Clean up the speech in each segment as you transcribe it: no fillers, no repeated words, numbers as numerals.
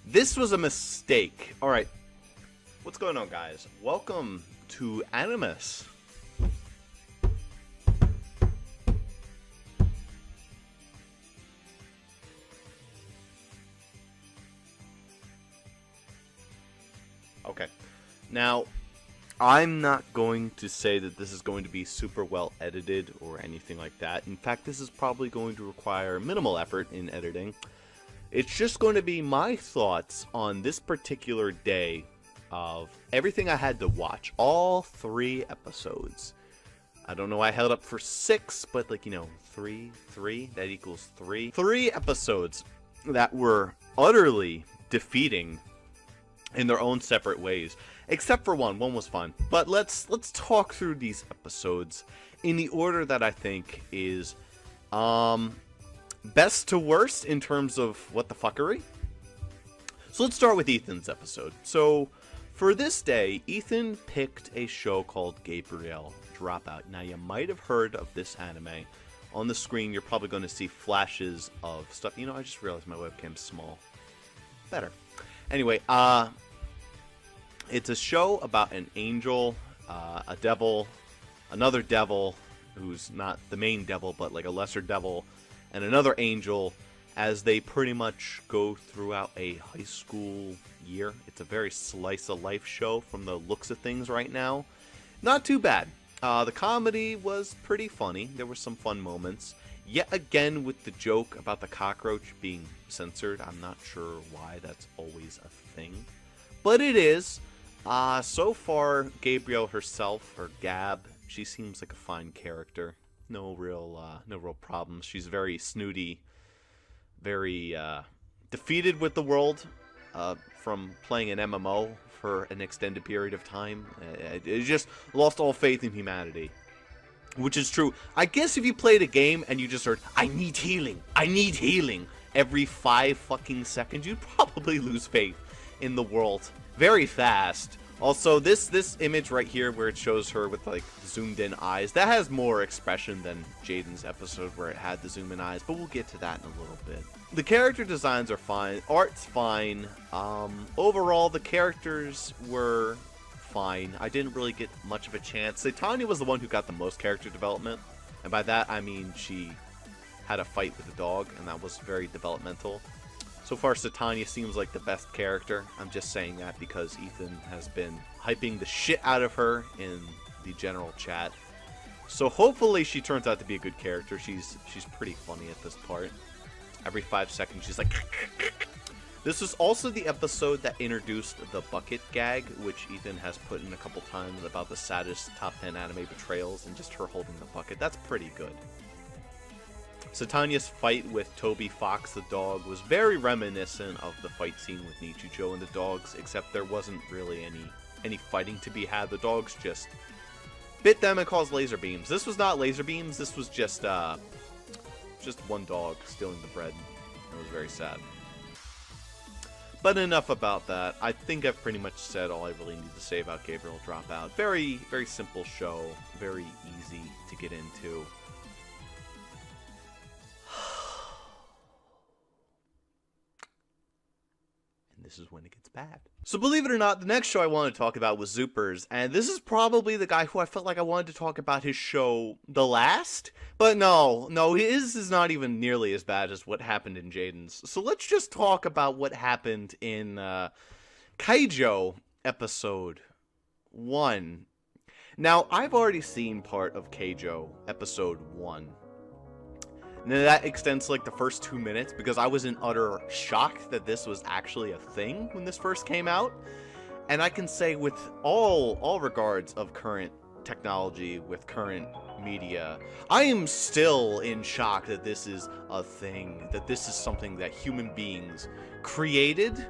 This was a mistake. Alright, what's going on, guys? Welcome to Animus. Okay, now, I'm not going to say that this is going to be super well edited or anything like that. In fact, this is probably going to require minimal effort in editing. It's just going to be my thoughts on this particular day of everything I had to watch. All 3 episodes. I don't know why I held up for 6, but like, you know, 3, that equals 3. 3 episodes that were utterly defeating in their own separate ways. Except for one. One was fun. But let's talk through these episodes in the order that I think is best to worst in terms of what the fuckery. So let's start with Ethan's episode. So for this day, Ethan picked a show called Gabriel Dropout. Now you might have heard of this anime. On the screen you're probably going to see flashes of stuff. You know, I just realized my webcam's small. Better. Anyway, it's a show about an angel, a devil, another devil who's not the main devil but like a lesser devil, and another angel as they pretty much go throughout a high school year. It's a very slice of life show from the looks of things right now. Not too bad. The comedy was pretty funny. There were some fun moments. Yet again with the joke about the cockroach being censored. I'm not sure why that's always a thing, but it is. So far, Gabriel herself, or Gab, she seems like a fine character. No real problems. She's very snooty, very defeated with the world from playing an MMO for an extended period of time. It just lost all faith in humanity. Which is true. I guess if you played a game and you just heard, I need healing, every 5 fucking seconds, you'd probably lose faith in the world very fast. Also, this image right here where it shows her with like zoomed in eyes, that has more expression than Jaden's episode where it had the zoom in eyes, but we'll get to that in a little bit. The character designs are fine, art's fine. Overall, the characters were fine. I didn't really get much of a chance. Tanya was the one who got the most character development, and by that I mean she had a fight with a dog, and that was very developmental. So far, Satania seems like the best character. I'm just saying that because Ethan has been hyping the shit out of her in the general chat. So hopefully she turns out to be a good character. She's pretty funny at this part. Every 5 seconds she's like... This was also the episode that introduced the bucket gag, which Ethan has put in a couple times about the saddest top 10 anime betrayals, and just her holding the bucket. That's pretty good. Satania's fight with Toby Fox the dog was very reminiscent of the fight scene with Nichijou and the dogs, except there wasn't really any fighting to be had. The dogs just bit them and caused laser beams. This was not laser beams, this was just one dog stealing the bread. It was very sad. But enough about that. I think I've pretty much said all I really need to say about Gabriel Dropout. Very, very simple show. Very easy to get into. And this is when it gets bad. So believe it or not, the next show I wanted to talk about was Zoopers. And this is probably the guy who I felt like I wanted to talk about his show the last. But no, his is not even nearly as bad as what happened in Jaden's. So let's just talk about what happened in Kaijo episode 1. Now, I've already seen part of Kaijo episode 1. Now, that extends to like the first 2 minutes because I was in utter shock that this was actually a thing when this first came out. And I can say with all regards of current technology, with current media, I am still in shock that this is a thing, that this is something that human beings created.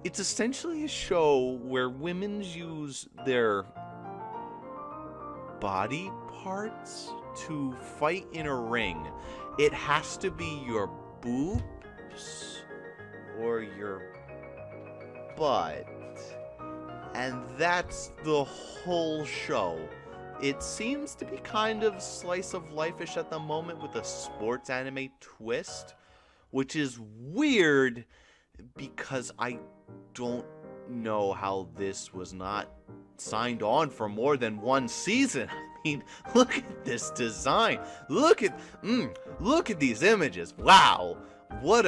It's essentially a show where women use their body parts to fight in a ring. It has to be your boobs or your butt. And that's the whole show. It seems to be kind of slice of life-ish at the moment with a sports anime twist, which is weird because I don't know how this was not signed on for more than one season. I mean, look at this design. Look at these images. Wow. What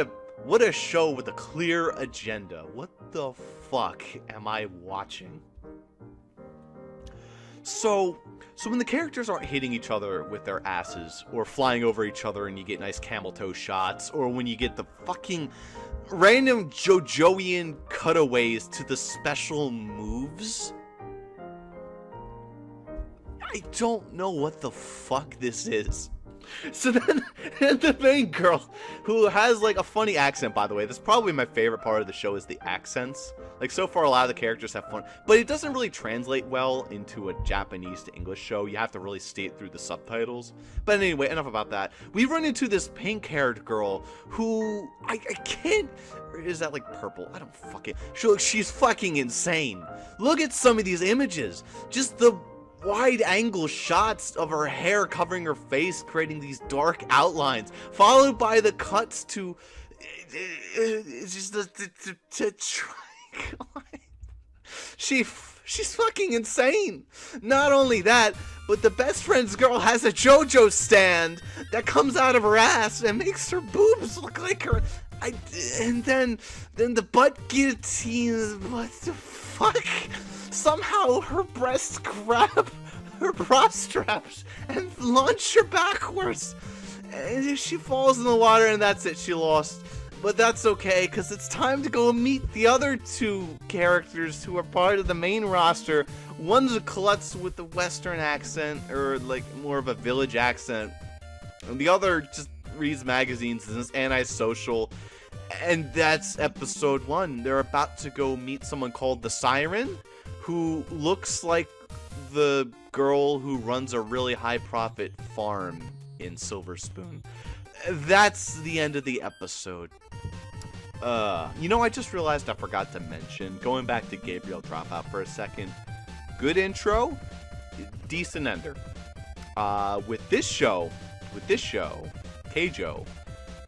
a show with a clear agenda. What the fuck am I watching? So when the characters aren't hitting each other with their asses, or flying over each other and you get nice camel toe shots, or when you get the fucking random JoJoian cutaways to the special moves, I don't know what the fuck this is. So then, the main girl, who has, like, a funny accent, by the way, that's probably my favorite part of the show, is the accents. Like, so far, a lot of the characters have fun, but it doesn't really translate well into a Japanese to English show. You have to really see it through the subtitles. But anyway, enough about that. We run into this pink-haired girl who, I can't, or is that, like, purple? I don't fucking, she's fucking insane. Look at some of these images. Just the wide angle shots of her hair covering her face, creating these dark outlines, followed by the cuts to just she's fucking insane. Not only that, but the best friend's girl has a JoJo stand that comes out of her ass and makes her boobs look like her. And then the butt guillotine. What the fuck? Somehow her breasts grab her bra straps and launch her backwards. And she falls in the water, and that's it. She lost. But that's okay, because it's time to go meet the other two characters who are part of the main roster. One's a klutz with a Western accent, or like more of a village accent. And the other just reads magazines and is antisocial. And that's episode 1. They're about to go meet someone called the Siren, who looks like the girl who runs a really high-profit farm in Silver Spoon. That's the end of the episode. You know, I just realized I forgot to mention, going back to Gabriel Dropout for a second, good intro, decent ender. With this show, Keijo,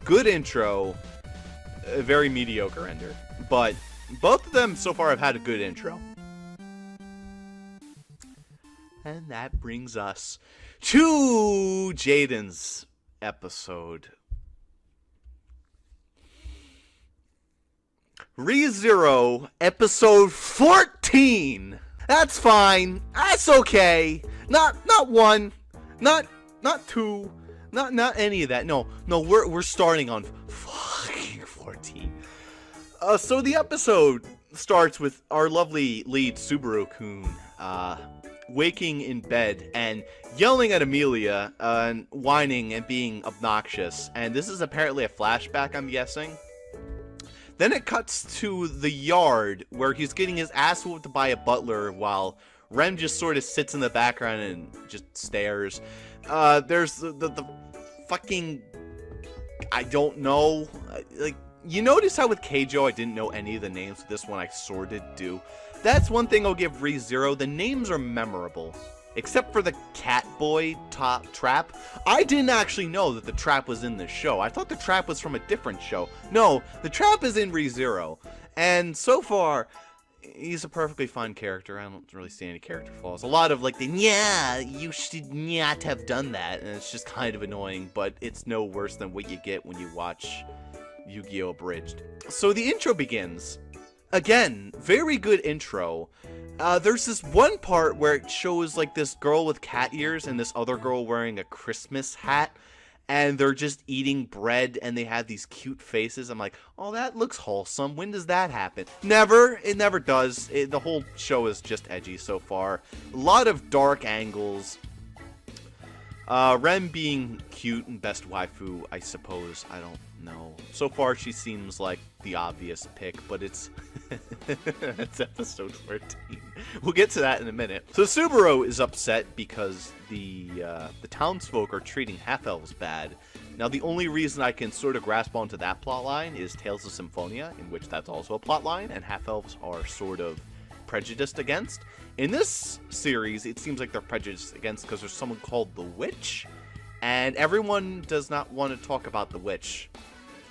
good intro, a very mediocre ender. But both of them so far have had a good intro. And that brings us to Jaden's episode. ReZero, episode 14. That's fine. That's okay. Not 1, not 2, not any of that. No, we're starting on fucking 14. So the episode starts with our lovely lead Subaru-kun waking in bed and yelling at Amelia and whining and being obnoxious. And this is apparently a flashback, I'm guessing. Then it cuts to the yard where he's getting his ass whooped by a butler while Rem just sort of sits in the background and just stares. There's the fucking, I don't know, like, you notice how with Keijo I didn't know any of the names. With this one I sort of do. That's one thing I'll give ReZero. The names are memorable. Except for the Catboy trap. I didn't actually know that the trap was in this show. I thought the trap was from a different show. No, the trap is in ReZero. And so far, he's a perfectly fine character. I don't really see any character flaws. A lot of like the, yeah, you should not have done that. And it's just kind of annoying, but it's no worse than what you get when you watch Yu-Gi-Oh! Abridged. So the intro begins. Again, very good intro. There's this one part where it shows like this girl with cat ears and this other girl wearing a Christmas hat, and they're just eating bread and they have these cute faces. I'm like, oh, that looks wholesome. When does that happen? Never. It never does. The whole show is just edgy so far. A lot of dark angles. Rem being cute and best waifu, I suppose. I don't know. So far, she seems like the obvious pick, but it's it's episode 14. We'll get to that in a minute. So Subaru is upset because the townsfolk are treating half-elves bad. Now, the only reason I can sort of grasp onto that plotline is Tales of Symphonia, in which that's also a plotline, and half-elves are sort of prejudiced against. In this series, it seems like they're prejudiced against because there's someone called the Witch, and everyone does not want to talk about the Witch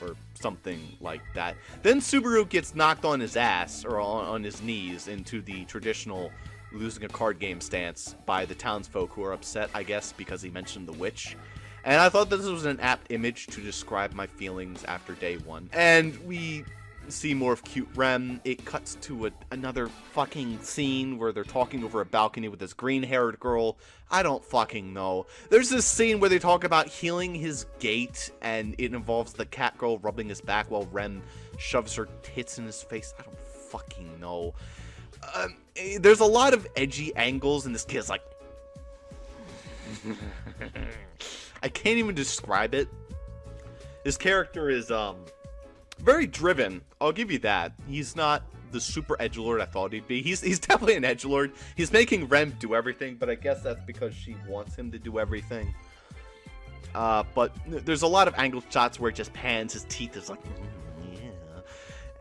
or something like that. Then Subaru gets knocked on his ass, or on his knees, into the traditional losing a card game stance by the townsfolk, who are upset, I guess, because he mentioned the witch. And I thought this was an apt image to describe my feelings after day one. And we see more of cute Rem. It cuts to another fucking scene where they're talking over a balcony with this green-haired girl. I don't fucking know. There's this scene where they talk about healing his gait, and it involves the cat girl rubbing his back while Rem shoves her tits in his face. I don't fucking know. There's a lot of edgy angles, and this kid's like... I can't even describe it. His character is, very driven. I'll give you that. He's not the super edgelord I thought he'd be. He's definitely an edgelord. He's making Rem do everything, but I guess that's because she wants him to do everything. But there's a lot of angle shots where it just pans. His teeth is like, yeah.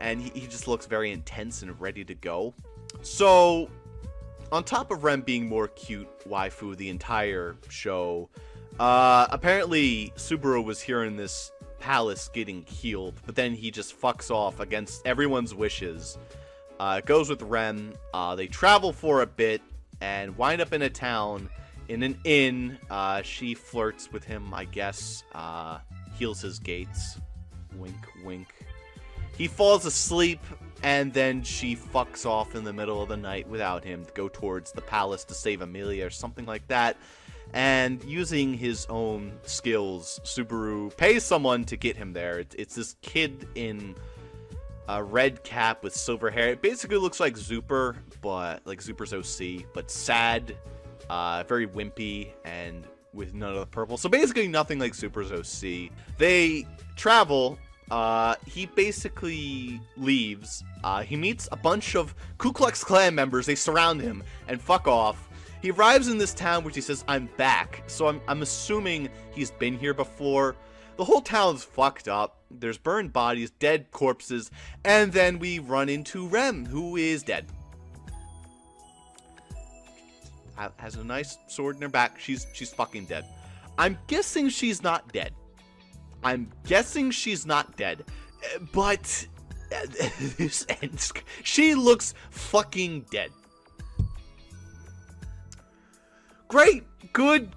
And he just looks very intense and ready to go. So, on top of Rem being more cute waifu the entire show, apparently Subaru was hearing this palace getting healed, but then he just fucks off against everyone's wishes. Goes with Rem. They travel for a bit and wind up in a town, in an inn. She flirts with him, I guess. Heals his gates. Wink, wink. He falls asleep, and then she fucks off in the middle of the night without him to go towards the palace to save Amelia or something like that. And using his own skills, Subaru pays someone to get him there. It's this kid in a red cap with silver hair. It basically looks like Zuper, but like Zuper's OC, but sad, very wimpy, and with none of the purple. So basically nothing like Zuper's OC. They travel. He basically leaves. He meets a bunch of Ku Klux Klan members. They surround him and fuck off. He arrives in this town, which he says, I'm back. So I'm assuming he's been here before. The whole town's fucked up. There's burned bodies, dead corpses, and then we run into Rem, who is dead. Has a nice sword in her back. She's fucking dead. I'm guessing she's not dead. But this ends. She looks fucking dead. Great, good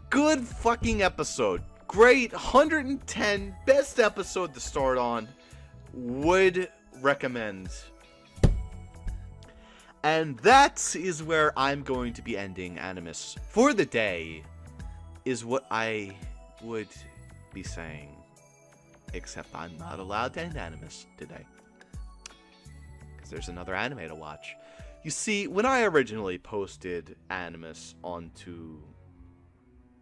fucking episode. Great, 110, best episode to start on. Would recommend. And that is where I'm going to be ending Animus for the day, is what I would be saying. Except I'm not allowed to end Animus today, because there's another anime to watch. You see, when I originally posted Animus onto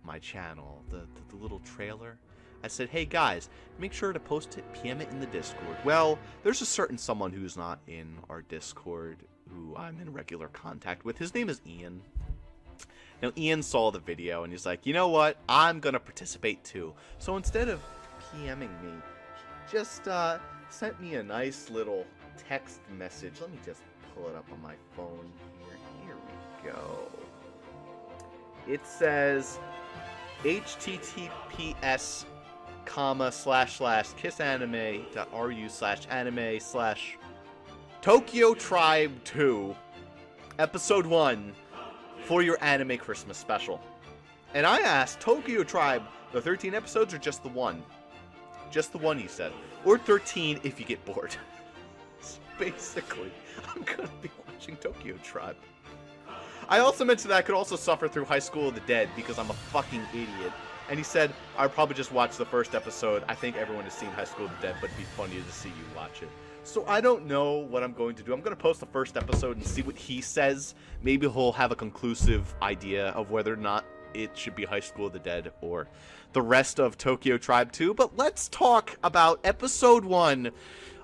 my channel, the little trailer, I said, hey guys, make sure to post it, PM it in the Discord. Well, there's a certain someone who's not in our Discord who I'm in regular contact with. His name is Ian. Now, Ian saw the video and he's like, you know what? I'm going to participate too. So instead of PMing me, he just sent me a nice little text message. Let me just pull it up on my phone here. Here we go. It says https kissanime.ru/anime/Tokyo Tribe 2 episode 1 for your anime Christmas special. And I asked, Tokyo Tribe, the 13 episodes or just the one? Just the one, he said. Or 13 if you get bored. So basically, I'm gonna be watching Tokyo Tribe. I also mentioned that I could also suffer through High School of the Dead because I'm a fucking idiot. And he said, I'd probably just watch the first episode. I think everyone has seen High School of the Dead, but it'd be funnier to see you watch it. So I don't know what I'm going to do. I'm going to post the first episode and see what he says. Maybe he'll have a conclusive idea of whether or not it should be High School of the Dead or the rest of Tokyo Tribe 2. But let's talk about episode 1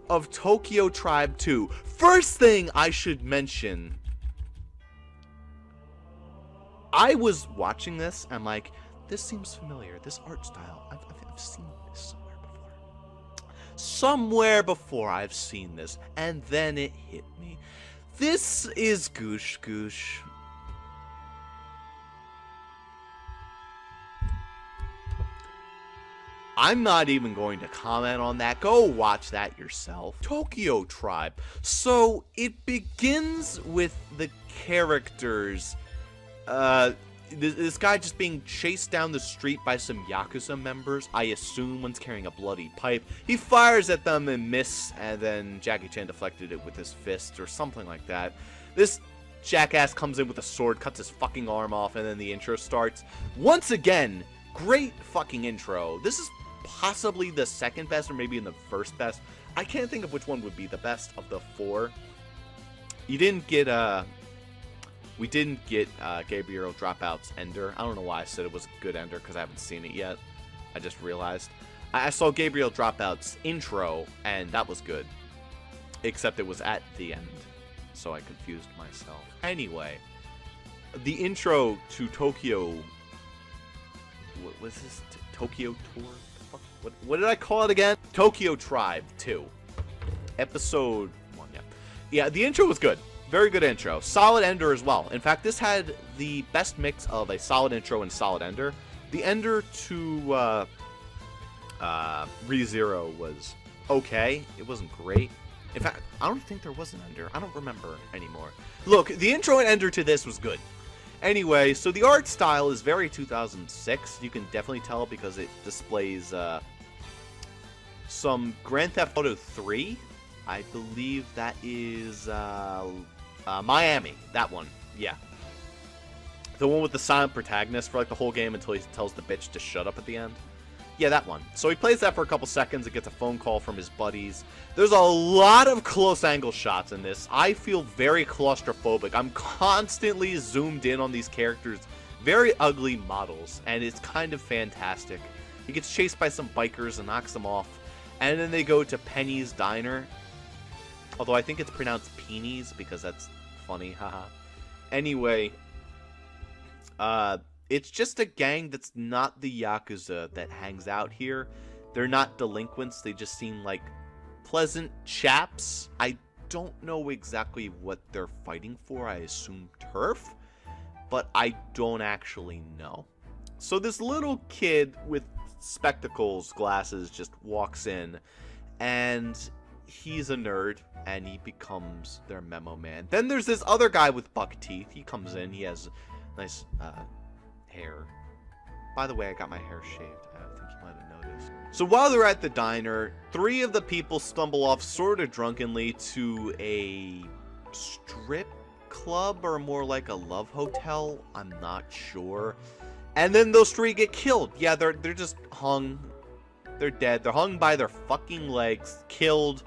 of Tokyo Tribe 2. First thing I should mention, I was watching this and like, this seems familiar. This art style, I've seen this somewhere before I've seen this. And then it hit me. This is Goosh Goosh. I'm not even going to comment on that. Go watch that yourself. Tokyo Tribe. So it begins with the characters, this guy just being chased down the street by some Yakuza members. I assume one's carrying a bloody pipe. He fires at them and miss, and then Jackie Chan deflected it with his fist or something like that. This jackass comes in with a sword, cuts his fucking arm off, and then the intro starts. Once again, great fucking intro. This is possibly the second best, or maybe in the first best. I can't think of which one would be the best of the four. You didn't get we didn't get Gabriel Dropout's Ender. I don't know why I said it was a good Ender, because I haven't seen it yet. I just realized. I saw Gabriel Dropout's intro, and that was good. Except it was at the end, so I confused myself. Anyway, the intro to Tokyo... What was this? Tokyo Tour? What did I call it again? Tokyo Tribe 2. Episode 1, yeah. Yeah, the intro was good. Very good intro. Solid ender as well. In fact, this had the best mix of a solid intro and solid ender. The ender to ReZero was okay. It wasn't great. In fact, I don't think there was an ender. I don't remember anymore. Look, the intro and ender to this was good. Anyway, so the art style is very 2006. You can definitely tell because it displays some Grand Theft Auto 3. I believe that is Miami. That one. Yeah. The one with the silent protagonist for like the whole game until he tells the bitch to shut up at the end. Yeah, that one. So he plays that for a couple seconds and gets a phone call from his buddies. There's a lot of close angle shots in this. I feel very claustrophobic. I'm constantly zoomed in on these characters. Very ugly models, and it's kind of fantastic. He gets chased by some bikers and knocks them off. And then they go to Penny's Diner. Although I think it's pronounced Peenies because that's funny, haha. Anyway, it's just a gang that's not the Yakuza that hangs out here. They're not delinquents. They just seem like pleasant chaps. I don't know exactly what they're fighting for. I assume turf, but I don't actually know. So this little kid with spectacles, glasses, just walks in, and he's a nerd, and he becomes their memo man. Then there's this other guy with buck teeth. He comes in. He has nice hair. By the way, I got my hair shaved. I think you might have noticed. So while they're at the diner, 3 of the people stumble off sort of drunkenly to a strip club, or more like a love hotel. I'm not sure. And then those 3 get killed. Yeah, they're just hung. They're dead. They're hung by their fucking legs, killed,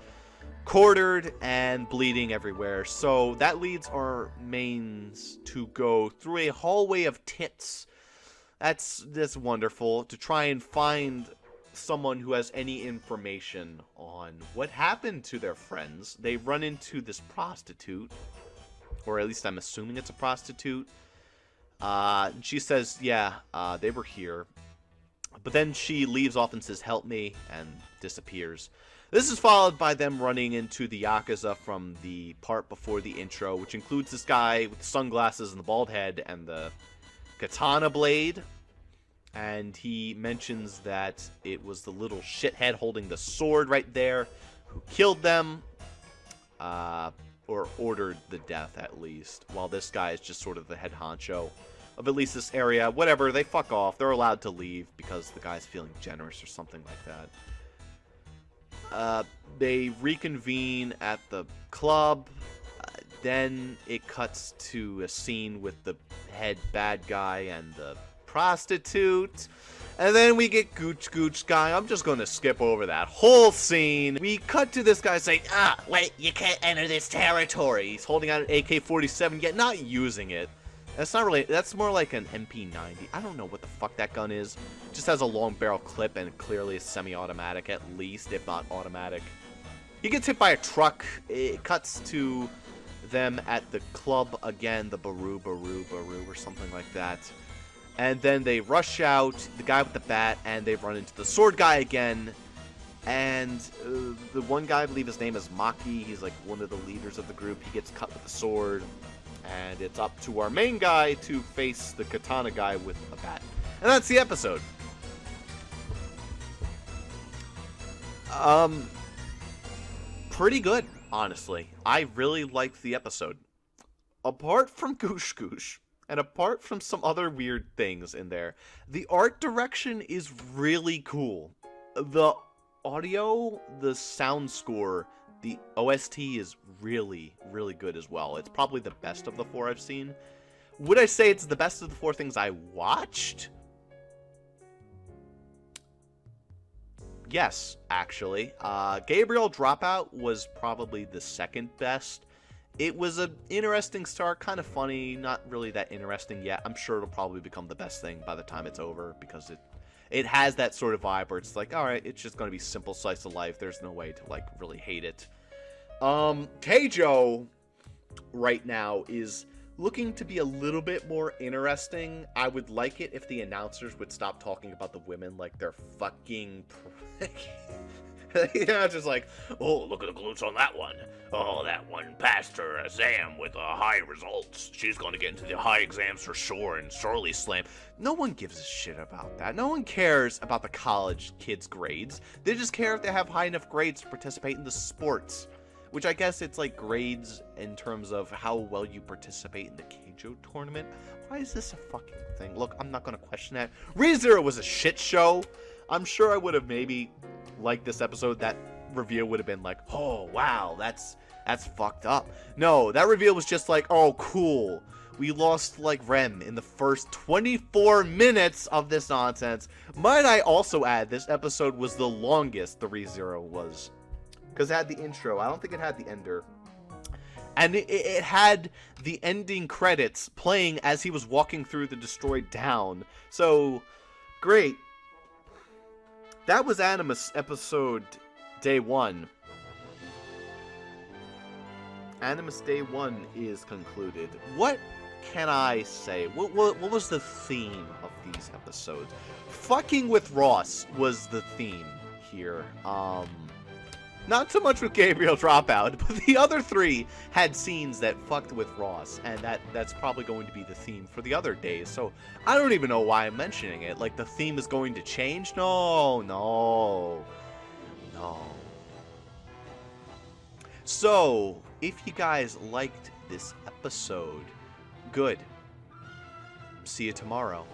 quartered, and bleeding everywhere. So that leads our mains to go through a hallway of tits. That's wonderful, to try and find someone who has any information on what happened to their friends. They run into this prostitute, or at least I'm assuming it's a prostitute. She says, yeah, they were here. But then she leaves off and says, help me, and disappears. This is followed by them running into the Yakuza from the part before the intro, which includes this guy with the sunglasses and the bald head and the katana blade. And he mentions that it was the little shithead holding the sword right there who killed them, or ordered the death at least, while this guy is just sort of the head honcho of at least this area. Whatever, they fuck off. They're allowed to leave because the guy's feeling generous or something like that. They reconvene at the club. Then it cuts to a scene with the head bad guy and the prostitute. And then we get Gooch Gooch guy. I'm just going to skip over that whole scene. We cut to this guy saying, wait, you can't enter this territory. He's holding out an AK-47, yet not using it. That's not really, that's more like an MP90. I don't know what the fuck that gun is. It just has a long barrel clip and clearly is semi-automatic at least, if not automatic. He gets hit by a truck. It cuts to them at the club again, the Baru or something like that. And then they rush out, the guy with the bat, and they run into the sword guy again. And the one guy, I believe his name is Maki. He's like one of the leaders of the group. He gets cut with the sword. And it's up to our main guy to face the katana guy with a bat. And that's the episode. Um, pretty good, honestly. I really liked the episode. Apart from Goosh Goosh, and apart from some other weird things in there, the art direction is really cool. The audio, the sound score, the OST is really, really good as well. It's probably the best of the 4 I've seen. Would I say it's the best of the 4 things I watched? Yes, actually. Gabriel Dropout was probably the second best. It was an interesting start, kind of funny, not really that interesting yet. I'm sure it'll probably become the best thing by the time it's over, because it has that sort of vibe where it's like, alright, it's just going to be simple slice of life. There's no way to, like, really hate it. Keijo right now is looking to be a little bit more interesting. I would like it if the announcers would stop talking about the women like they're fucking you know, just like, oh, look at the glutes on that one. Oh, that one passed her exam with high results. She's going to get into the high exams for sure and surely slam. No one gives a shit about that. No one cares about the college kids' grades. They just care if they have high enough grades to participate in the sports. Which I guess it's like grades in terms of how well you participate in the Keijo tournament. Why is this a fucking thing? Look, I'm not going to question that. ReZero was a shit show. I'm sure I would have maybe liked this episode. That reveal would have been like, oh, wow, that's fucked up. No, that reveal was just like, oh, cool. We lost, like, Rem in the first 24 minutes of this nonsense. Might I also add, this episode was the longest the ReZero was. Because it had the intro. I don't think it had the ender. And it had the ending credits playing as he was walking through the destroyed town. So, great. That was Animus episode day 1. Animus day 1 is concluded. What can I say? What was the theme of these episodes? Fucking with Ross was the theme here. Not so much with Gabriel Dropout, but the other 3 had scenes that fucked with Ross, and that's probably going to be the theme for the other days. So I don't even know why I'm mentioning it. Like, the theme is going to change? No. So, if you guys liked this episode, good. See you tomorrow.